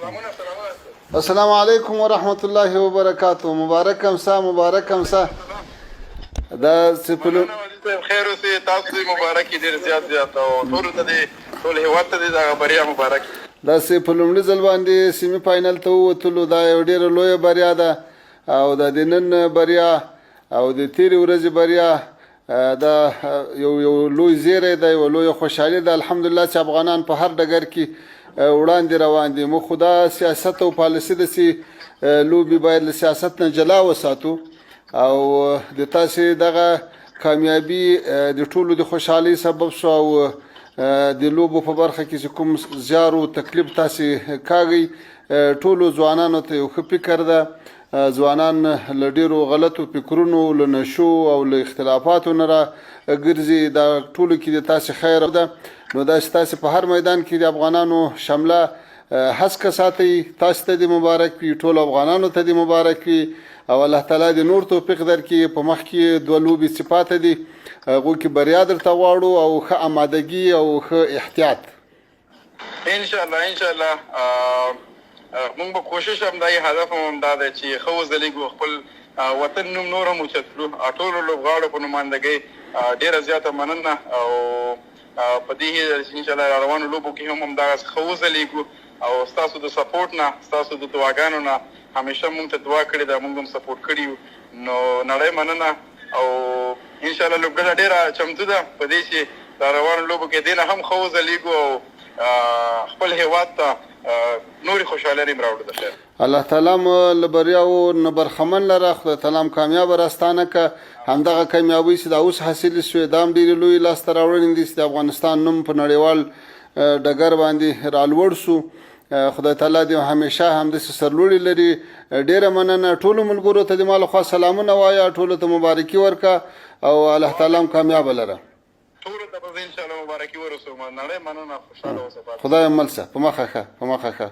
السلام علیکم ورحمت الله وبرکاتہ. مبارک امسا مبارک امسا. دا سپلو خیر اوسې تاسو مبارک ډیر زیات او ټول ته دې ټول هیواد ته دې بریا مبارک. دا په لومړي ځل باندې سیمي فاینل ته ووتلو. دا یو ډېره لویه بریا ده او د نن بریا او د تېرې ورځې بریا دا یو لوی زیری دی، یو لویه خوشحالي ده. الحمدلله چې افغانان په هر ډګر کې وړاندې روان دي. موږ خو دا سیاست او پالیسي داسې لوبې باید له سیاست نه جلا وساتو او د تاسې دغه کامیابي د ټولو د خوشحالۍ سبب شو او د لوبو په برخه کې چې کوم زیار او تکلیف تاسې کاږئ ټولو ځوانانو ته یو ښه فکر ده. ځوانان له ډېرو غلطو فکرونو، له نشو او له اختلافاتو نه راګرځي. دا ټولو کې د تاسې خیر ده. نو دا چې تاسې په هر میدان کې د افغانانو شمله هسکه ساتئ، تاسې ته دې مبارک وي، ټولو افغانانو ته دې مبارک وي او الله تعالی دې نور توفیق درکړي. په مخ کې دوه لوبې چې پاتې دي هغو کې بریا درته غواړو او ښه آمادګي او ښه احتیاط. انشاءالله موږ به کوشش هم دا هدف هم دا دی چې ښه وځلیږو، خپل وطن نوم نور هم اوچت کړو. ټولو لوبغاړو په نمایندګۍ ډېره زیاته مننه او په دې انشاءالله روانو لوبو کې هم همدغسې ښه وځلیږو او ستاسو د سپورټ نه، ستاسو د دعاګانو نه همیشه موږ ته دعا کړې ده، موږ هم سپورټ کړي یو. نو نړۍ مننه او انشاءالله لوبډله ډېره چمتو ده په دې چې دا روانو لوبو کې دې نه هم ښه وځلیږو او خپل هیواد ته نورې خوشحالۍ هم راوړو. د خیر الله تعالی مو له بریاو نه برخمن لره. خدای تعالی هم کامیابه راستانه که. همدغه کامیابۍ چې دا اوس حاصلې شوې دا هم ډېرې لویې لاسته راوړنې دي چې د افغانستان نوم په نړیوال ډګر باندې رالوړ شو. خدای تعالی دې همیشه همداسې سرلوړي لري. ډېره مننه. ټولو ملګرو ته دې ما له خوا سلامونه وایه، ټولو ته مبارکي ورکړه او الله تعالی هم کامیابه لره. ټولو ته به زه انشاءالله مبارکي ورسوم. نړۍ مننه. خوشحاله اوسه. خدای مل شه. په مخه ښه، په مخه ښه.